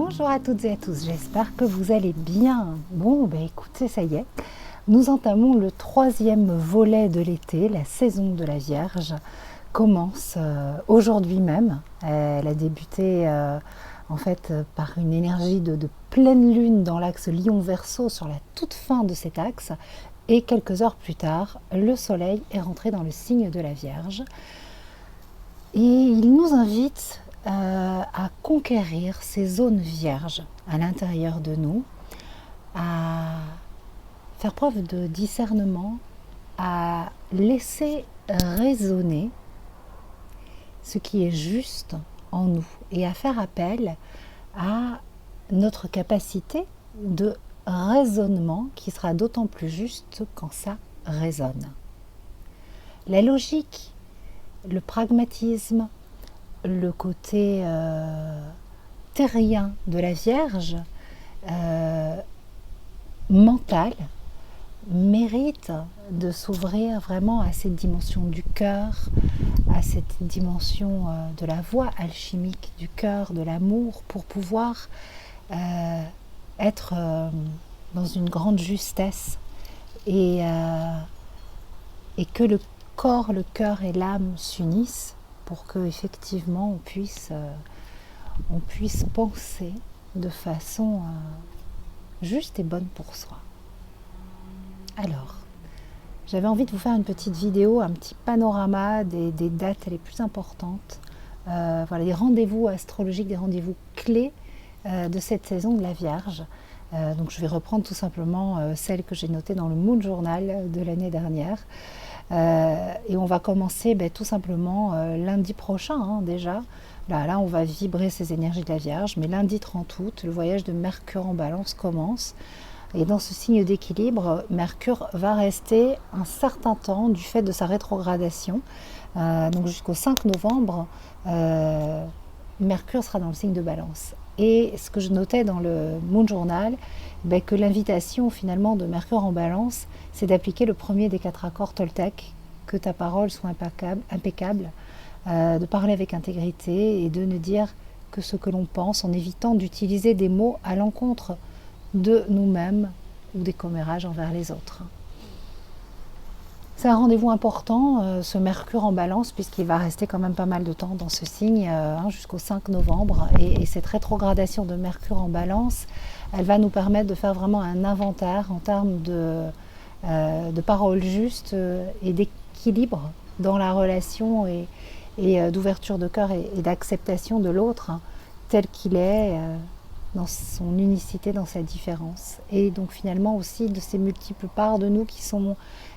Bonjour à toutes et à tous, j'espère que vous allez bien. Bon, écoutez, ça y est, nous entamons le troisième volet de l'été, la saison de la Vierge commence aujourd'hui même. Elle a débuté en fait par une énergie de pleine lune dans l'axe Lion-Verseau sur la toute fin de cet axe et quelques heures plus tard, le soleil est rentré dans le signe de la Vierge et il nous invite à conquérir ces zones vierges à l'intérieur de nous, à faire preuve de discernement, à laisser résonner ce qui est juste en nous et à faire appel à notre capacité de raisonnement qui sera d'autant plus juste quand ça résonne. La logique, le pragmatisme, le côté terrien de la Vierge, mental, mérite de s'ouvrir vraiment à cette dimension du cœur, à cette dimension de la voix alchimique du cœur, de l'amour, pour pouvoir être dans une grande justesse et que le corps, le cœur et l'âme s'unissent pour que effectivement on puisse penser de façon juste et bonne pour soi. Alors, j'avais envie de vous faire une petite vidéo, un petit panorama des dates les plus importantes, voilà, des rendez-vous astrologiques, des rendez-vous clés de cette saison de la Vierge. Donc je vais reprendre tout simplement celles que j'ai notées dans le Moon Journal de l'année dernière. Et on va commencer tout simplement lundi prochain déjà. Là, on va vibrer ces énergies de la Vierge, mais lundi 30 août, le voyage de Mercure en Balance commence. Et dans ce signe d'équilibre, Mercure va rester un certain temps du fait de sa rétrogradation. Donc jusqu'au 5 novembre, Mercure sera dans le signe de Balance. Et ce que je notais dans le Moon Journal, que l'invitation finalement de Mercure en Balance, c'est d'appliquer le premier des 4 accords Toltec, que ta parole soit impeccable, de parler avec intégrité et de ne dire que ce que l'on pense en évitant d'utiliser des mots à l'encontre de nous-mêmes ou des commérages envers les autres. C'est un rendez-vous important, ce Mercure en Balance, puisqu'il va rester quand même pas mal de temps dans ce signe, jusqu'au 5 novembre. Et cette rétrogradation de Mercure en Balance, elle va nous permettre de faire vraiment un inventaire en termes de paroles justes et d'équilibre dans la relation et d'ouverture de cœur et d'acceptation de l'autre, tel qu'il est, dans son unicité, dans sa différence. Et donc finalement aussi de ces multiples parts de nous qui sont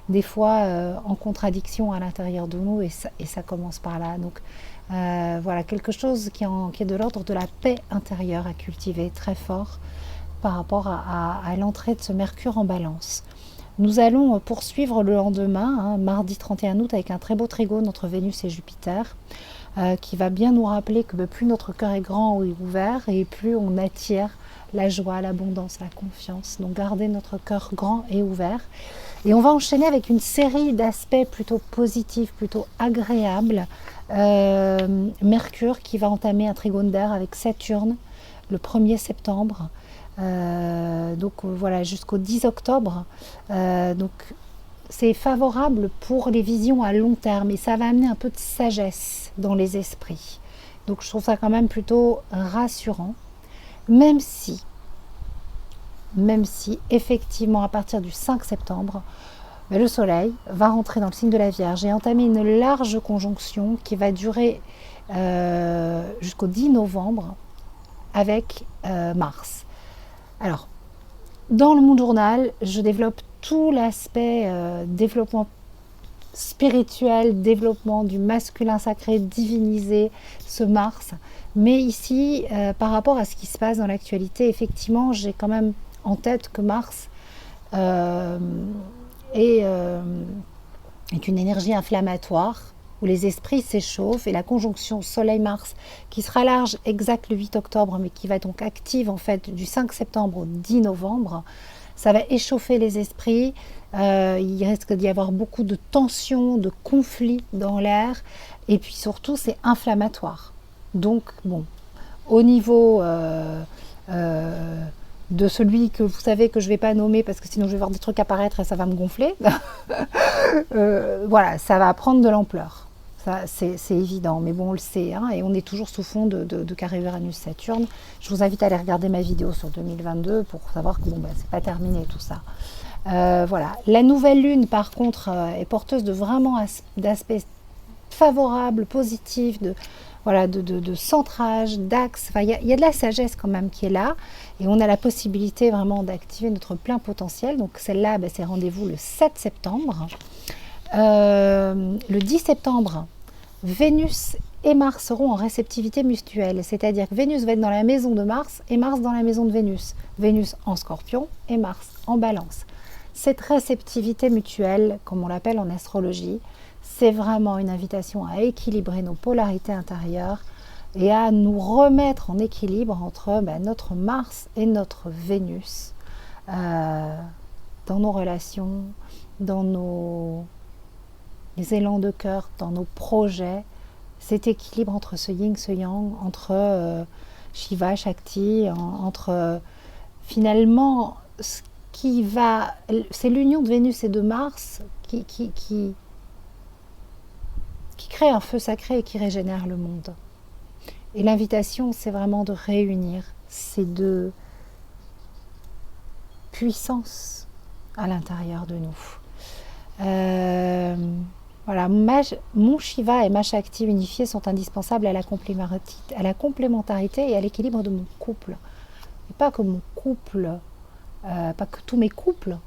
des fois en contradiction à l'intérieur de nous, et ça commence par là. Donc voilà, quelque chose qui est de l'ordre de la paix intérieure à cultiver très fort par rapport à l'entrée de ce Mercure en Balance. Nous allons poursuivre le lendemain, mardi 31 août, avec un très beau trigone entre Vénus et Jupiter, qui va bien nous rappeler que plus notre cœur est grand et ouvert, et plus on attire la joie, l'abondance, la confiance. Donc gardez notre cœur grand et ouvert. Et on va enchaîner avec une série d'aspects plutôt positifs, plutôt agréables. Mercure qui va entamer un trigone d'air avec Saturne le 1er septembre. Donc voilà, jusqu'au 10 octobre. Donc c'est favorable pour les visions à long terme et ça va amener un peu de sagesse dans les esprits. Donc je trouve ça quand même plutôt rassurant, même si effectivement à partir du 5 septembre, le soleil va rentrer dans le signe de la Vierge et entamer une large conjonction qui va durer jusqu'au 10 novembre avec Mars. Alors, dans le Moon Journal, je développe tout l'aspect développement spirituel, développement du masculin sacré, divinisé, ce Mars. Mais ici, par rapport à ce qui se passe dans l'actualité, effectivement, j'ai quand même en tête que Mars est une énergie inflammatoire, où les esprits s'échauffent, et la conjonction Soleil-Mars, qui sera large exact le 8 octobre, mais qui va donc active en fait du 5 septembre au 10 novembre, ça va échauffer les esprits, il risque d'y avoir beaucoup de tensions, de conflits dans l'air, et puis surtout c'est inflammatoire. Donc bon, au niveau de celui que vous savez que je ne vais pas nommer parce que sinon je vais voir des trucs apparaître et ça va me gonfler. Voilà, ça va prendre de l'ampleur. Ça, c'est évident, mais bon, on le sait, hein, et on est toujours sous fond de carré Uranus-Saturne. Je vous invite à aller regarder ma vidéo sur 2022 pour savoir que bon, c'est pas terminé tout ça. Voilà. La nouvelle lune, par contre, est porteuse de vraiment d'aspects favorables, positifs, voilà, de centrage, d'axe. Enfin, il y a de la sagesse quand même qui est là, et on a la possibilité vraiment d'activer notre plein potentiel. Donc celle-là, c'est rendez-vous le 7 septembre. Le 10 septembre, Vénus et Mars seront en réceptivité mutuelle, c'est-à-dire que Vénus va être dans la maison de Mars et Mars dans la maison de Vénus. Vénus en Scorpion et Mars en Balance. Cette réceptivité mutuelle, comme on l'appelle en astrologie, c'est vraiment une invitation à équilibrer nos polarités intérieures et à nous remettre en équilibre entre notre Mars et notre Vénus dans nos relations, dans les élans de cœur, dans nos projets, cet équilibre entre ce yin, ce yang, entre Shiva, Shakti, entre finalement ce qui va... C'est l'union de Vénus et de Mars qui crée un feu sacré et qui régénère le monde. Et l'invitation, c'est vraiment de réunir ces deux puissances à l'intérieur de nous. Voilà, mon Shiva et ma Shakti unifiés sont indispensables à la complémentarité et à l'équilibre de mon couple. Et pas que mon couple, pas que tous mes couples,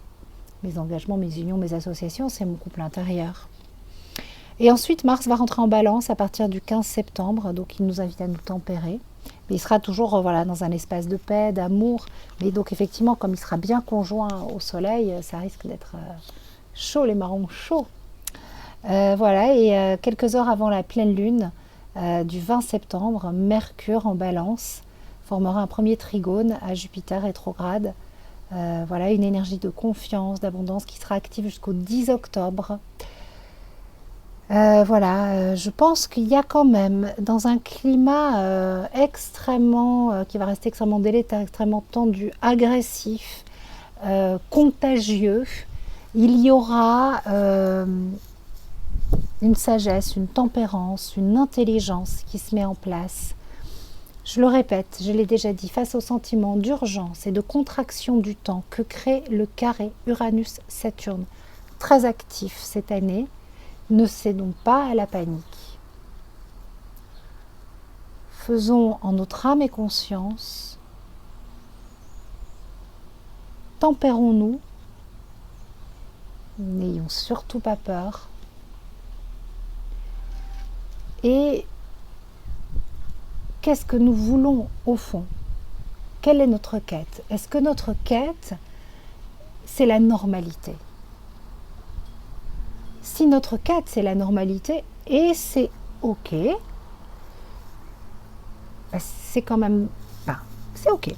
mes engagements, mes unions, mes associations, c'est mon couple intérieur. Et ensuite, Mars va rentrer en Balance à partir du 15 septembre, donc il nous invite à nous tempérer. Mais il sera toujours dans un espace de paix, d'amour. Mais donc effectivement, comme il sera bien conjoint au Soleil, ça risque d'être chaud, les marrons chauds. Voilà, et quelques heures avant la pleine lune du 20 septembre, Mercure en Balance formera un premier trigone à Jupiter rétrograde. Voilà, une énergie de confiance, d'abondance qui sera active jusqu'au 10 octobre. Je pense qu'il y a quand même, dans un climat extrêmement, qui va rester extrêmement délétère, extrêmement tendu, agressif, contagieux, il y aura une sagesse, une tempérance, une intelligence qui se met en place. Je le répète, je l'ai déjà dit, face au sentiment d'urgence et de contraction du temps que crée le carré Uranus-Saturne, très actif cette année, ne cédons pas à la panique. Faisons en notre âme et conscience, tempérons-nous, n'ayons surtout pas peur, et qu'est-ce que nous voulons au fond? Quelle est notre quête? Est-ce que notre quête, c'est la normalité? Si notre quête, c'est la normalité, et c'est ok, c'est quand même... c'est ok.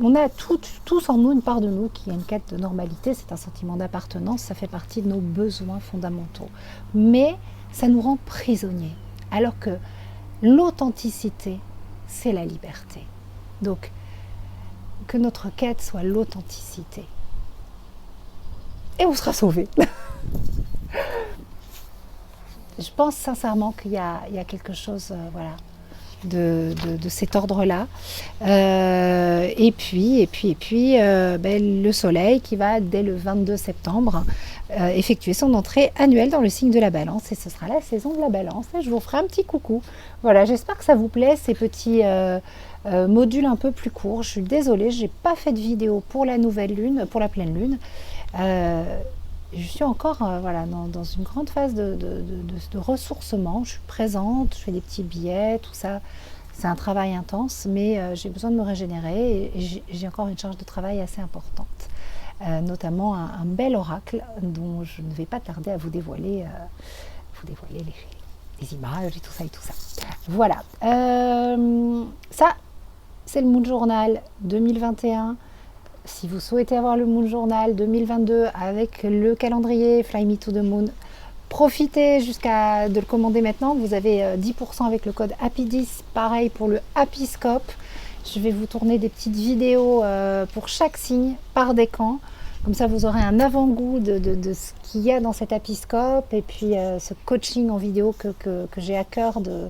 On a tous en nous une part de nous qui a une quête de normalité, c'est un sentiment d'appartenance, ça fait partie de nos besoins fondamentaux. Mais ça nous rend prisonniers. Alors que l'authenticité, c'est la liberté. Donc, que notre quête soit l'authenticité. Et on sera sauvés. Je pense sincèrement qu'il y a quelque chose de cet ordre-là. Et puis, le Soleil qui va, dès le 22 septembre, effectuer son entrée annuelle dans le signe de la Balance. Et ce sera la saison de la Balance. Et je vous ferai un petit coucou. Voilà, j'espère que ça vous plaît, ces petits modules un peu plus courts. Je suis désolée, je n'ai pas fait de vidéo pour la nouvelle lune, pour la pleine lune. Je suis encore dans une grande phase de ressourcement. Je suis présente, je fais des petits billets, tout ça. C'est un travail intense, mais j'ai besoin de me régénérer et j'ai encore une charge de travail assez importante. Notamment un bel oracle dont je ne vais pas tarder à vous dévoiler les images et tout ça. Voilà. Ça, c'est le Moon Journal 2021. Si vous souhaitez avoir le Moon Journal 2022 avec le calendrier Fly Me to the Moon, profitez de le commander maintenant. Vous avez 10% avec le code Happy10. Pareil pour le Happyscope. Je vais vous tourner des petites vidéos pour chaque signe par décan. Comme ça, vous aurez un avant-goût de ce qu'il y a dans cet apiscope et puis ce coaching en vidéo que j'ai à cœur de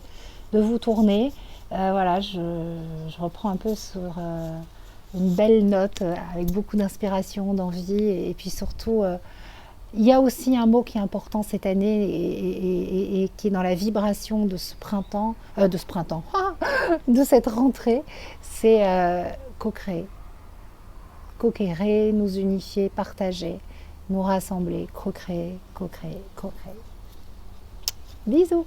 vous tourner. Voilà, je reprends un peu sur une belle note avec beaucoup d'inspiration, d'envie et puis surtout, il y a aussi un mot qui est important cette année et qui est dans la vibration de ce printemps, de cette rentrée, c'est co-créer. Co-créer, nous unifier, partager, nous rassembler, co-créer, co-créer, co-créer. Bisous!